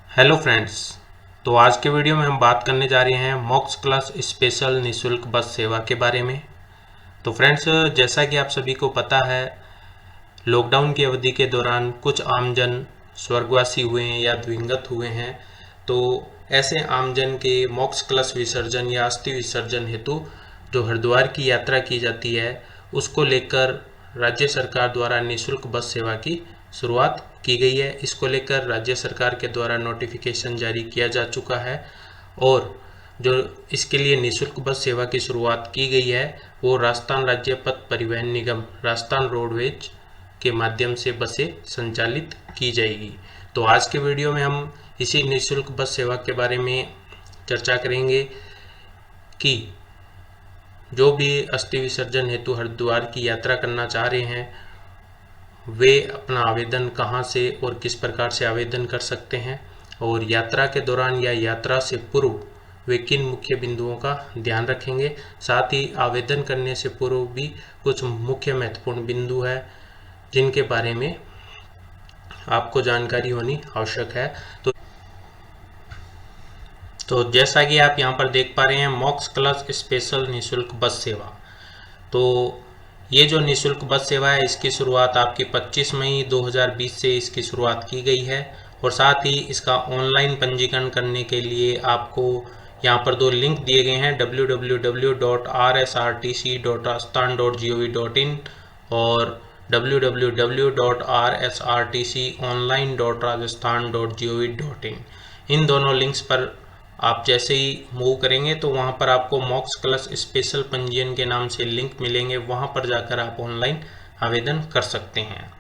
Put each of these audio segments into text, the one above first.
Hello friends. तो आज के वीडियो में हम बात करने जा रहे हैं मॉक्स क्लास स्पेशल निशुल्क बस सेवा के बारे में। तो फ्रेंड्स, जैसा कि आप सभी को पता है, लॉकडाउन की अवधि के दौरान कुछ आमजन स्वर्गवासी हुए हैं या दिवंगत हुए हैं। तो ऐसे आमजन के मॉक्स क्लश विसर्जन या अस्थि विसर्जन हेतु जो हरिद्वार की यात्रा की जाती है, उसको लेकर राज्य सरकार द्वारा निःशुल्क बस सेवा की शुरुआत की गई है। इसको लेकर राज्य सरकार के द्वारा नोटिफिकेशन जारी किया जा चुका है और जो इसके लिए निःशुल्क बस सेवा की शुरुआत की गई है वो राजस्थान राज्य पथ परिवहन निगम राजस्थान रोडवेज के माध्यम से बसें संचालित की जाएगी। तो आज के वीडियो में हम इसी निःशुल्क बस सेवा के बारे में चर्चा करेंगे कि जो भी अस्थि विसर्जन हेतु हरिद्वार की यात्रा करना चाह रहे हैं वे अपना आवेदन कहां से और किस प्रकार से आवेदन कर सकते हैं, और यात्रा के दौरान या यात्रा से पूर्व वे किन मुख्य बिंदुओं का ध्यान रखेंगे। साथ ही आवेदन करने से पूर्व भी कुछ मुख्य महत्वपूर्ण बिंदु है जिनके बारे में आपको जानकारी होनी आवश्यक है। तो जैसा कि आप यहाँ पर देख पा रहे हैं, मॉक्स क्लश स्पेशल निःशुल्क बस सेवा। तो ये जो निःशुल्क बस सेवा है, इसकी शुरुआत आपकी 25 मई 2020 से इसकी शुरुआत की गई है। और साथ ही इसका ऑनलाइन पंजीकरण करने के लिए आपको यहाँ पर दो लिंक दिए गए हैं, www.rsrtc.rajasthan.gov.in और www.rsrtconline.rajasthan.gov.in। इन दोनों लिंक्स पर आप जैसे ही मूव करेंगे तो वहाँ पर आपको मॉक्स क्लश स्पेशल पंजीयन के नाम से लिंक मिलेंगे, वहाँ पर जाकर आप ऑनलाइन आवेदन कर सकते हैं।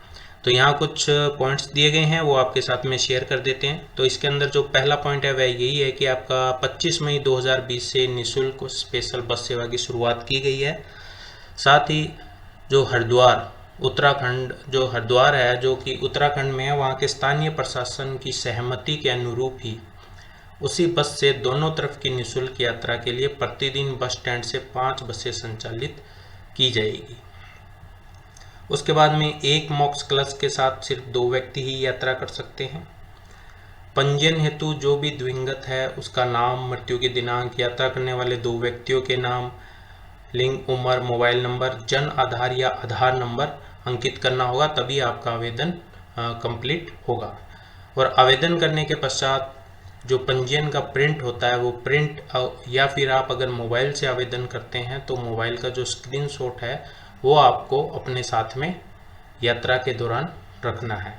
तो यहाँ कुछ पॉइंट्स दिए गए हैं, वो आपके साथ में शेयर कर देते हैं। तो इसके अंदर जो पहला पॉइंट है वह यही है कि आपका 25 मई 2020 से निःशुल्क स्पेशल बस सेवा की शुरुआत की गई है। साथ ही जो हरिद्वार उत्तराखंड जो हरिद्वार है, जो कि उत्तराखंड में है, वहाँ के स्थानीय प्रशासन की सहमति के अनुरूप ही उसी बस से दोनों तरफ की निःशुल्क यात्रा के लिए प्रतिदिन बस स्टैंड से 5 बसें संचालित की जाएगी। उसके बाद में एक मॉक्स क्लश के साथ सिर्फ 2 व्यक्ति ही यात्रा कर सकते हैं। पंजीयन हेतु जो भी दिवंगत है उसका नाम, मृत्यु की दिनांक, यात्रा करने वाले 2 व्यक्तियों के नाम, लिंग, उम्र, मोबाइल नंबर, जन आधार या आधार नंबर अंकित करना होगा, तभी आपका आवेदन कंप्लीट होगा। और आवेदन करने के पश्चात जो पंजीयन का प्रिंट होता है वो प्रिंट, या फिर आप अगर मोबाइल से आवेदन करते हैं तो मोबाइल का जो स्क्रीनशॉट है वो आपको अपने साथ में यात्रा के दौरान रखना है।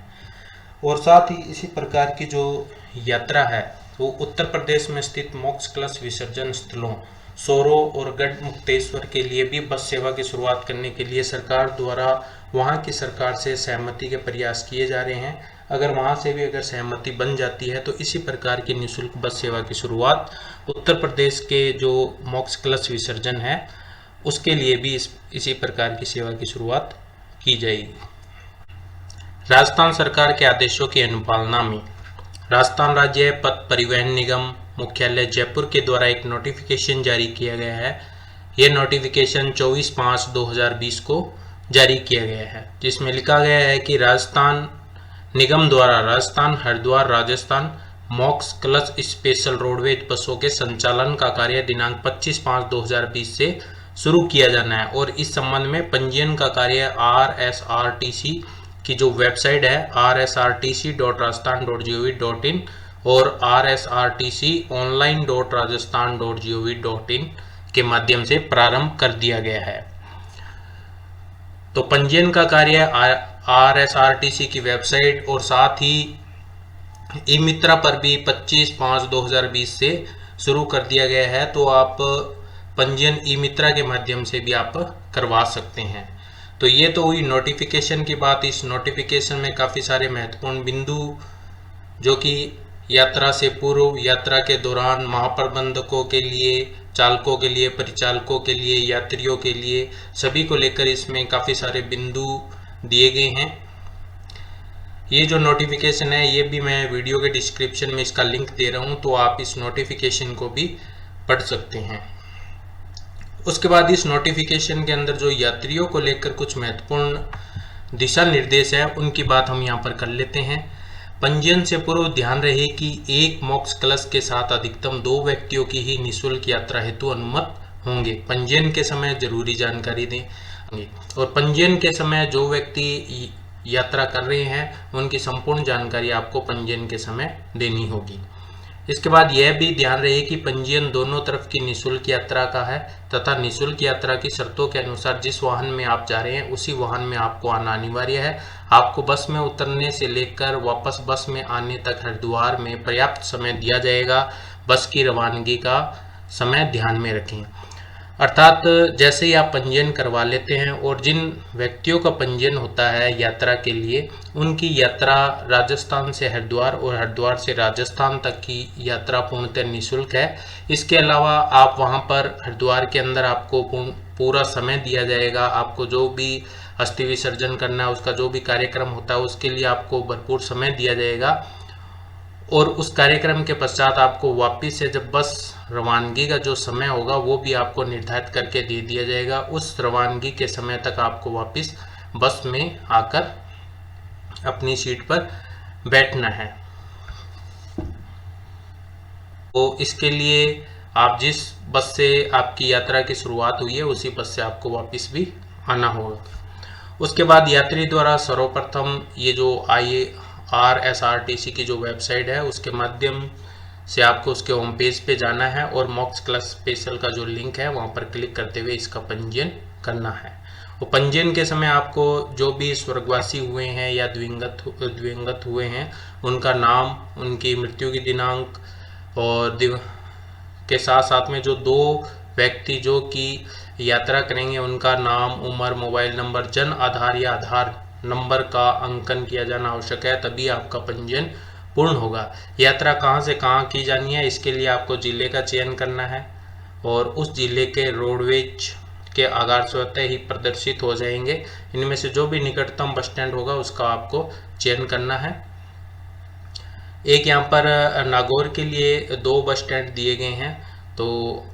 और साथ ही इसी प्रकार की जो यात्रा है वो उत्तर प्रदेश में स्थित मॉक्स क्लश विसर्जन स्थलों सोरो और गढ़ मुक्तेश्वर के लिए भी बस सेवा की शुरुआत करने के लिए सरकार द्वारा वहाँ की सरकार से सहमति के प्रयास किए जा रहे हैं। अगर वहाँ से भी अगर सहमति बन जाती है तो इसी प्रकार की निःशुल्क बस सेवा की शुरुआत उत्तर प्रदेश के जो मॉक्स क्लश विसर्जन है उसके लिए भी इसी प्रकार की सेवा की शुरुआत की जाएगी। राजस्थान सरकार के आदेशों की अनुपालना में राजस्थान राज्य पथ परिवहन निगम मुख्यालय जयपुर के द्वारा एक नोटिफिकेशन जारी किया गया है। यह नोटिफिकेशन 24/5/2020 को जारी किया गया है, जिसमें लिखा गया है कि राजस्थान निगम द्वारा राजस्थान हरिद्वार राजस्थान मॉक्स क्लश स्पेशल रोडवेज बसों के संचालन का कार्य दिनांक 25/5/2020 से शुरू किया जाना है। और इस संबंध में पंजीयन का कार्य RSRTC की जो वेबसाइट है rsrtc.rajasthan.gov.in और rsrtconline.rajasthan.gov.in के माध्यम से प्रारंभ कर दिया गया है। तो पंजीयन का कार्य RSRTC की वेबसाइट और साथ ही ई मित्रा पर भी 25/5/2020 से शुरू कर दिया गया है। तो आप पंजीयन ई मित्रा के माध्यम से भी आप करवा सकते हैं। तो ये तो हुई नोटिफिकेशन की बात। इस नोटिफिकेशन में काफ़ी सारे महत्वपूर्ण बिंदु जो कि यात्रा से पूर्व, यात्रा के दौरान, महाप्रबंधकों के लिए, चालकों के लिए, परिचालकों के लिए, यात्रियों के लिए, सभी को लेकर इसमें काफ़ी सारे बिंदु दिए गए हैं। ये जो नोटिफिकेशन है ये भी मैं वीडियो के डिस्क्रिप्शन में इसका लिंक दे रहा हूँ, तो आप इस नोटिफिकेशन को भी पढ़ सकते हैं। उसके बाद इस नोटिफिकेशन के अंदर जो यात्रियों को लेकर कुछ महत्वपूर्ण दिशा निर्देश है उनकी बात हम यहाँ पर कर लेते हैं। पंजीयन से पूर्व ध्यान रहे कि एक मॉक्स क्लस के साथ अधिकतम 2 व्यक्तियों की ही निःशुल्क यात्रा हेतु अनुमत होंगे। पंजीयन के समय जरूरी जानकारी दें और पंजीयन के समय जो व्यक्ति यात्रा कर रहे हैं उनकी संपूर्ण जानकारी आपको पंजीयन के समय देनी होगी। इसके बाद यह भी ध्यान रहे कि पंजीयन दोनों तरफ की निःशुल्क यात्रा का है तथा निःशुल्क यात्रा की शर्तों के अनुसार जिस वाहन में आप जा रहे हैं उसी वाहन में आपको आना अनिवार्य है। आपको बस में उतरने से लेकर वापस बस में आने तक हरिद्वार में पर्याप्त समय दिया जाएगा। बस की रवानगी का समय ध्यान में रखें। अर्थात जैसे ही आप पंजीयन करवा लेते हैं और जिन व्यक्तियों का पंजीयन होता है यात्रा के लिए, उनकी यात्रा राजस्थान से हरिद्वार और हरिद्वार से राजस्थान तक की यात्रा पूर्णतः निःशुल्क है। इसके अलावा आप वहां पर हरिद्वार के अंदर आपको पूरा समय दिया जाएगा। आपको जो भी अस्थि विसर्जन करना है, उसका जो भी कार्यक्रम होता है, उसके लिए आपको भरपूर समय दिया जाएगा और उस कार्यक्रम के पश्चात आपको वापस से जब बस रवानगी का जो समय होगा वो भी आपको निर्धारित करके दे दिया जाएगा। उस रवानगी के समय तक आपको वापस बस में आकर अपनी सीट पर बैठना है। तो इसके लिए आप जिस बस से आपकी यात्रा की शुरुआत हुई है उसी बस से आपको वापस भी आना होगा। उसके बाद यात्री द्वारा सर्वप्रथम ये जो IRSRTC की जो वेबसाइट है उसके माध्यम से आपको उसके होम पेज पे जाना है और मॉक्स क्लस स्पेशल का जो लिंक है वहां पर क्लिक करते हुए इसका पंजीयन करना है। और पंजीयन के समय आपको जो भी स्वर्गवासी हुए हैं या दिवंगत हुए हैं उनका नाम, उनकी मृत्यु की दिनांक और के साथ साथ में जो 2 व्यक्ति जो कि यात्रा करेंगे उनका नाम, उम्र, मोबाइल नंबर, जन आधार या आधार नंबर का अंकन किया जाना आवश्यक है, तभी आपका पंजीयन पूर्ण होगा। यात्रा कहाँ से कहाँ की जानी है, इसके लिए आपको जिले का चयन करना है और उस जिले के रोडवेज के आगार स्वतः ही प्रदर्शित हो जाएंगे। इनमें से जो भी निकटतम बस स्टैंड होगा उसका आपको चयन करना है। एक यहाँ पर नागौर के लिए 2 बस स्टैंड दिए गए हैं, तो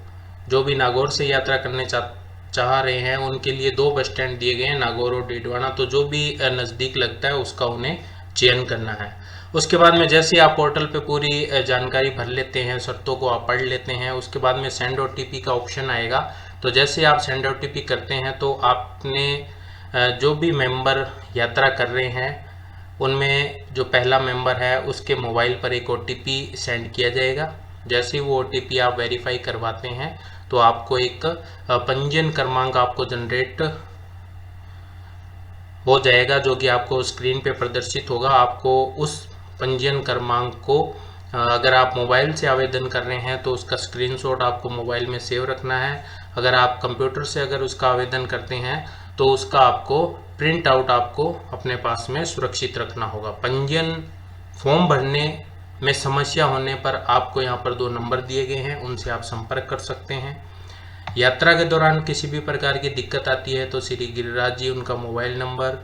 जो भी नागौर से यात्रा करने चाह रहे हैं उनके लिए 2 बस स्टैंड दिए गए हैं, नागौर और डीडवाना। तो जो भी नज़दीक लगता है उसका उन्हें चयन करना है। उसके बाद में जैसे आप पोर्टल पे पूरी जानकारी भर लेते हैं, शर्तों को आप पढ़ लेते हैं, उसके बाद में सेंड OTP का ऑप्शन आएगा। तो जैसे आप सेंड OTP करते हैं तो आपने जो भी मेंबर यात्रा कर रहे हैं उनमें जो पहला मेंबर है उसके मोबाइल पर एक OTP सेंड किया जाएगा। जैसे ही वो OTP आप वेरीफाई करवाते हैं तो आपको एक पंजीयन क्रमांक आपको जनरेट हो जाएगा जो कि आपको स्क्रीन पे प्रदर्शित होगा। आपको उस पंजीयन क्रमांक को अगर आप मोबाइल से आवेदन कर रहे हैं तो उसका स्क्रीनशॉट आपको मोबाइल में सेव रखना है। अगर आप कंप्यूटर से अगर उसका आवेदन करते हैं तो उसका आपको प्रिंट आउट आपको अपने पास में सुरक्षित रखना होगा। पंजीयन फॉर्म भरने में समस्या होने पर आपको यहाँ पर 2 नंबर दिए गए हैं, उनसे आप संपर्क कर सकते हैं। यात्रा के दौरान किसी भी प्रकार की दिक्कत आती है तो श्री गिरिराज जी उनका मोबाइल नंबर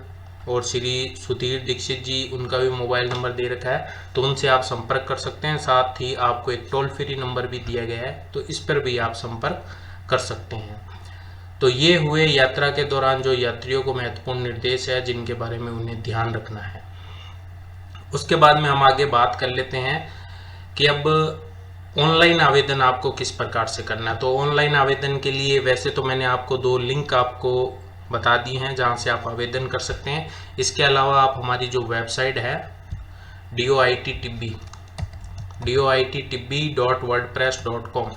और श्री सुधीर दीक्षित जी उनका भी मोबाइल नंबर दे रखा है, तो उनसे आप संपर्क कर सकते हैं। साथ ही आपको एक टोल फ्री नंबर भी दिया गया है, तो इस पर भी आप संपर्क कर सकते हैं। तो ये हुए यात्रा के दौरान जो यात्रियों को महत्वपूर्ण निर्देश है जिनके बारे में उन्हें ध्यान रखना है। उसके बाद में हम आगे बात कर लेते हैं कि अब ऑनलाइन आवेदन आपको किस प्रकार से करना है। तो ऑनलाइन आवेदन के लिए वैसे तो मैंने आपको 2 लिंक आपको बता दी हैं जहां से आप आवेदन कर सकते हैं। इसके अलावा आप हमारी जो वेबसाइट है doittb.wordpress.com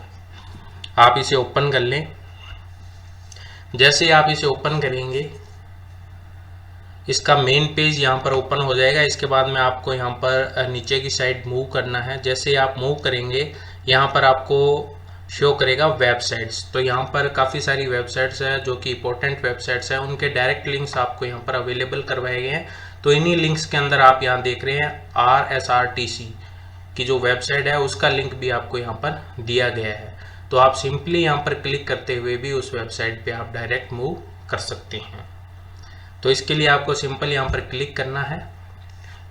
आप इसे ओपन कर लें। जैसे आप इसे ओपन करेंगे इसका मेन पेज यहाँ पर ओपन हो जाएगा। इसके बाद में आपको यहाँ पर नीचे की साइड मूव करना है। जैसे आप मूव करेंगे यहाँ पर आपको शो करेगा वेबसाइट्स। तो यहाँ पर काफ़ी सारी वेबसाइट्स हैं जो कि इंपॉर्टेंट वेबसाइट्स हैं, उनके डायरेक्ट लिंक्स आपको यहाँ पर अवेलेबल करवाए गए हैं। तो इन्हीं लिंक्स के अंदर आप यहाँ देख रहे हैं RSRTC की जो वेबसाइट है उसका लिंक भी आपको यहाँ पर दिया गया है। तो आप सिंपली यहाँ पर क्लिक करते हुए भी उस वेबसाइट पे आप डायरेक्ट मूव कर सकते हैं। तो इसके लिए आपको सिंपल यहाँ पर क्लिक करना है।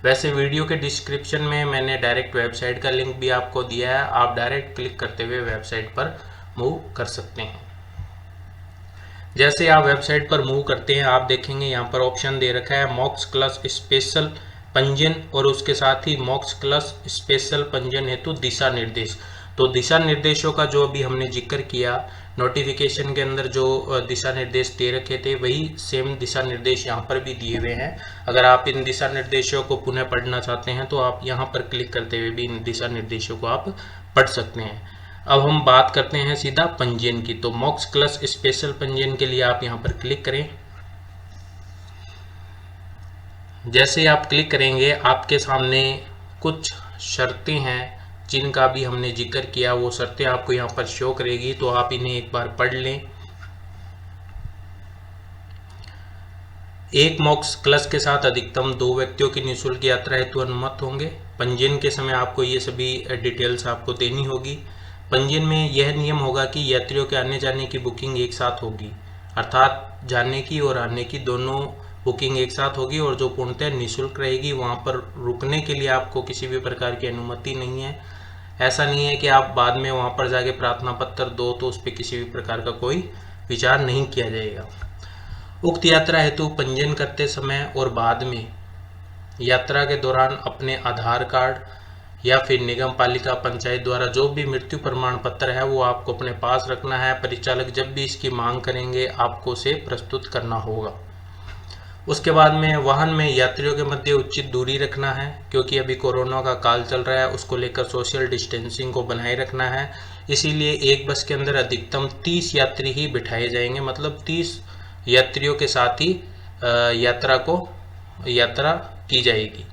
वैसे वीडियो के डिस्क्रिप्शन में मैंने डायरेक्ट वेबसाइट का लिंक भी आपको दिया है, आप डायरेक्ट क्लिक करते हुए वेबसाइट पर मूव कर सकते हैं। जैसे आप वेबसाइट पर मूव करते हैं आप देखेंगे यहाँ पर ऑप्शन दे रखा है मॉक्स क्लस स्पेशल पंजीयन और उसके साथ ही मॉक्स क्लस स्पेशल पंजीयन हेतु दिशा निर्देश। तो दिशा निर्देशों का जो अभी हमने जिक्र किया, नोटिफिकेशन के अंदर जो दिशा निर्देश दे रखे थे वही सेम दिशा निर्देश यहाँ पर भी दिए हुए हैं। अगर आप इन दिशा निर्देशों को पुनः पढ़ना चाहते हैं तो आप यहाँ पर क्लिक करते हुए भी इन दिशा निर्देशों को आप पढ़ सकते हैं। अब हम बात करते हैं सीधा पंजीयन की। तो मॉक्स क्लस स्पेशल पंजीयन के लिए आप यहाँ पर क्लिक करें। जैसे आप क्लिक करेंगे आपके सामने कुछ शर्तें हैं जिनका भी हमने जिक्र किया, वो शर्तें आपको यहाँ पर शो करेगी, तो आप इन्हें एक बार पढ़ लें। एक मॉक्स क्लस के साथ अधिकतम 2 व्यक्तियों की निःशुल्क यात्रा हेतु अनुमत होंगे। पंजीयन के समय आपको ये सभी डिटेल्स आपको देनी होगी। पंजीयन में यह नियम होगा कि यात्रियों के आने जाने की बुकिंग एक साथ होगी, अर्थात जाने की और आने की दोनों बुकिंग एक साथ होगी और जो पूर्णतः निःशुल्क रहेगी। वहाँ पर रुकने के लिए आपको किसी भी प्रकार की अनुमति नहीं है। ऐसा नहीं है कि आप बाद में वहाँ पर जाके प्रार्थना पत्र दो तो उस पर किसी भी प्रकार का कोई विचार नहीं किया जाएगा। उक्त यात्रा हेतु पंजीयन करते समय और बाद में यात्रा के दौरान अपने आधार कार्ड या फिर निगम पालिका पंचायत द्वारा जो भी मृत्यु प्रमाण पत्र है वो आपको अपने पास रखना है। परिचालक जब भी इसकी मांग करेंगे आपको उसे प्रस्तुत करना होगा। उसके बाद में वाहन में यात्रियों के मध्य उचित दूरी रखना है, क्योंकि अभी कोरोना का काल चल रहा है, उसको लेकर सोशल डिस्टेंसिंग को बनाए रखना है। इसीलिए एक बस के अंदर अधिकतम 30 यात्री ही बिठाए जाएंगे, मतलब 30 यात्रियों के साथ ही यात्रा की जाएगी।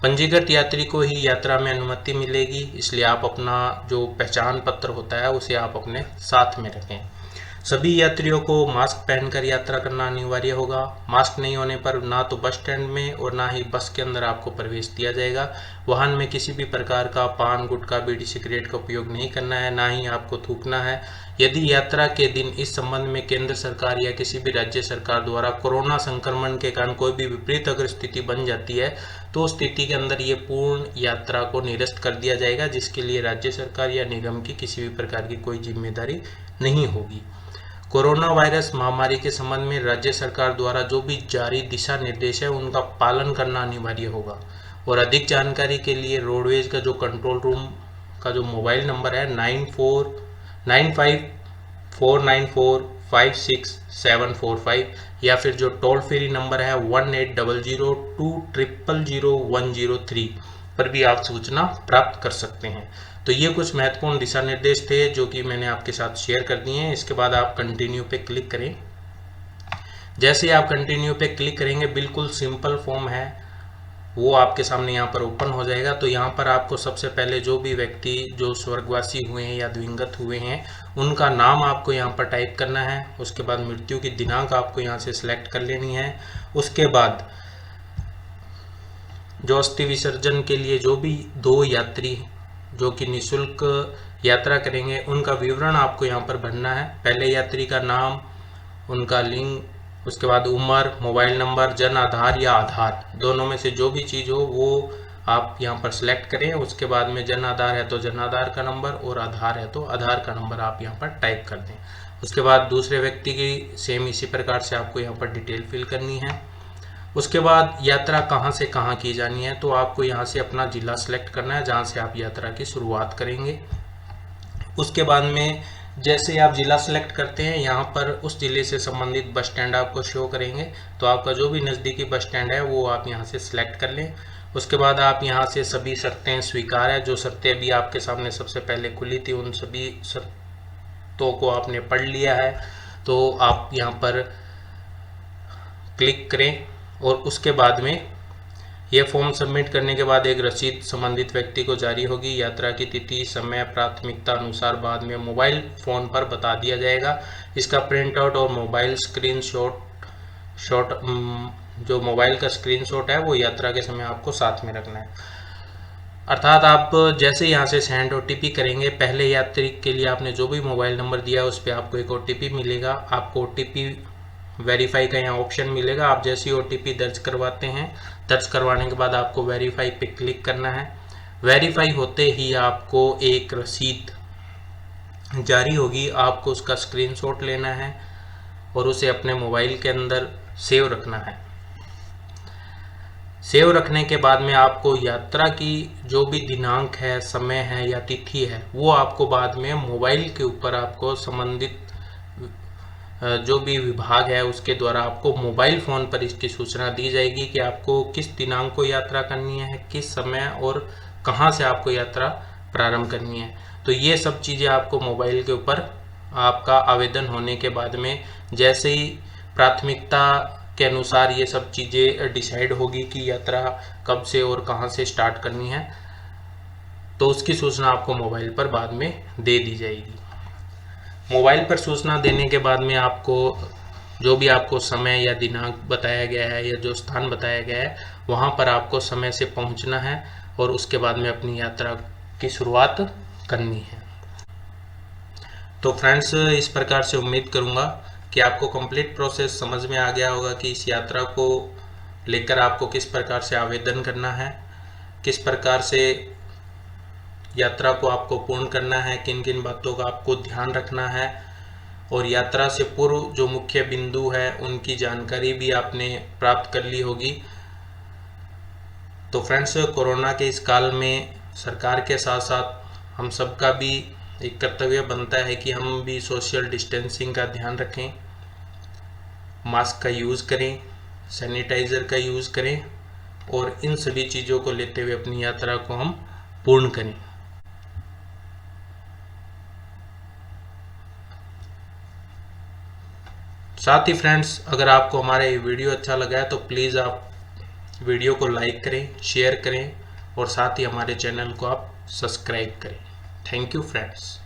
पंजीकृत यात्री को ही यात्रा में अनुमति मिलेगी, इसलिए आप अपना जो पहचान पत्र होता है उसे आप अपने साथ में रखें। सभी यात्रियों को मास्क पहनकर यात्रा करना अनिवार्य होगा। मास्क नहीं होने पर ना तो बस स्टैंड में और ना ही बस के अंदर आपको प्रवेश दिया जाएगा। वाहन में किसी भी प्रकार का पान, गुटखा, बीड़ी, सिगरेट का उपयोग नहीं करना है, ना ही आपको थूकना है। यदि यात्रा के दिन इस संबंध में केंद्र सरकार या किसी भी राज्य सरकार द्वारा कोरोना संक्रमण के कारण कोई भी विपरीत अगर स्थिति बन जाती है तो उस स्थिति के अंदर ये पूर्ण यात्रा को निरस्त कर दिया जाएगा, जिसके लिए राज्य सरकार या निगम की किसी भी प्रकार की कोई जिम्मेदारी नहीं होगी। कोरोना वायरस महामारी के संबंध में राज्य सरकार द्वारा जो भी जारी दिशा निर्देश है उनका पालन करना अनिवार्य होगा। और अधिक जानकारी के लिए रोडवेज का जो कंट्रोल रूम का जो मोबाइल नंबर है 949549456745 या फिर जो टोल फ्री नंबर है 1800200103 पर भी आप सूचना प्राप्त कर सकते हैं। तो ये कुछ महत्वपूर्ण दिशा निर्देश थे जो कि मैंने आपके साथ शेयर कर दिए हैं। इसके बाद आप कंटिन्यू पे क्लिक करें। जैसे आप कंटिन्यू पे क्लिक करेंगे बिल्कुल सिंपल फॉर्म है वो आपके सामने यहाँ पर ओपन हो जाएगा। तो यहाँ पर आपको सबसे पहले जो भी व्यक्ति जो स्वर्गवासी हुए हैं या दिवंगत हुए हैं उनका नाम आपको यहाँ पर टाइप करना है। उसके बाद मृत्यु की दिनांक आपको यहाँ से सिलेक्ट कर लेनी है। उसके बाद जो अस्थि विसर्जन के लिए जो भी 2 यात्री जो कि निःशुल्क यात्रा करेंगे उनका विवरण आपको यहाँ पर भरना है। पहले यात्री का नाम, उनका लिंग, उसके बाद उम्र, मोबाइल नंबर, जन आधार या आधार, दोनों में से जो भी चीज़ हो वो आप यहाँ पर सिलेक्ट करें। उसके बाद में जन आधार है तो जन आधार का नंबर और आधार है तो आधार का नंबर आप यहाँ पर टाइप कर दें। उसके बाद दूसरे व्यक्ति की सेम इसी प्रकार से आपको यहाँ पर डिटेल फिल करनी है। उसके बाद यात्रा कहाँ से कहाँ की जानी है तो आपको यहाँ से अपना जिला सेलेक्ट करना है जहाँ से आप यात्रा की शुरुआत करेंगे। उसके बाद में जैसे आप जिला सेलेक्ट करते हैं यहाँ पर उस जिले से संबंधित बस स्टैंड आपको शो करेंगे। तो आपका जो भी नज़दीकी बस स्टैंड है वो आप यहाँ से सिलेक्ट कर लें। उसके बाद आप यहाँ से सभी शर्तें स्वीकार है, जो शर्तें अभी आपके सामने सबसे पहले खुली थी उन सभी शर्तों को आपने पढ़ लिया है तो आप यहाँ पर क्लिक करें। और उसके बाद में यह फॉर्म सबमिट करने के बाद एक रसीद संबंधित व्यक्ति को जारी होगी। यात्रा की तिथि, समय प्राथमिकता अनुसार बाद में मोबाइल फ़ोन पर बता दिया जाएगा। इसका प्रिंट आउट और मोबाइल स्क्रीनशॉट जो मोबाइल का स्क्रीनशॉट है वो यात्रा के समय आपको साथ में रखना है। अर्थात आप जैसे यहाँ से सेंड OTP करेंगे, पहले यात्री के लिए आपने जो भी मोबाइल नंबर दिया है उस पर आपको एक OTP मिलेगा। आपको OTP वेरीफाई का यहाँ ऑप्शन मिलेगा। आप जैसे ही OTP दर्ज करवाते हैं, दर्ज करवाने के बाद आपको वेरीफाई पे क्लिक करना है। वेरीफाई होते ही आपको एक रसीद जारी होगी, आपको उसका स्क्रीनशॉट लेना है और उसे अपने मोबाइल के अंदर सेव रखना है। सेव रखने के बाद में आपको यात्रा की जो भी दिनांक है, समय है या तिथि है, वो आपको बाद में मोबाइल के ऊपर आपको संबंधित जो भी विभाग है उसके द्वारा आपको मोबाइल फ़ोन पर इसकी सूचना दी जाएगी कि आपको किस दिनांक को यात्रा करनी है, किस समय और कहाँ से आपको यात्रा प्रारंभ करनी है। तो ये सब चीज़ें आपको मोबाइल के ऊपर आपका आवेदन होने के बाद में जैसे ही प्राथमिकता के अनुसार ये सब चीज़ें डिसाइड होगी कि यात्रा कब से और कहाँ से स्टार्ट करनी है, तो उसकी सूचना आपको मोबाइल पर बाद में दे दी जाएगी। मोबाइल पर सूचना देने के बाद में आपको जो भी आपको समय या दिनांक बताया गया है या जो स्थान बताया गया है वहाँ पर आपको समय से पहुँचना है और उसके बाद में अपनी यात्रा की शुरुआत करनी है। तो फ्रेंड्स, इस प्रकार से उम्मीद करूँगा कि आपको कंप्लीट प्रोसेस समझ में आ गया होगा कि इस यात्रा को लेकर आपको किस प्रकार से आवेदन करना है, किस प्रकार से यात्रा को आपको पूर्ण करना है, किन किन बातों का आपको ध्यान रखना है और यात्रा से पूर्व जो मुख्य बिंदु है उनकी जानकारी भी आपने प्राप्त कर ली होगी। तो फ्रेंड्स, कोरोना के इस काल में सरकार के साथ साथ हम सबका भी एक कर्तव्य बनता है कि हम भी सोशल डिस्टेंसिंग का ध्यान रखें, मास्क का यूज़ करें, सैनिटाइज़र का यूज़ करें और इन सभी चीज़ों को लेते हुए अपनी यात्रा को हम पूर्ण करें। साथ ही फ्रेंड्स, अगर आपको हमारा ये वीडियो अच्छा लगा है तो प्लीज़ आप वीडियो को लाइक करें, शेयर करें और साथ ही हमारे चैनल को आप सब्सक्राइब करें। Thank you friends.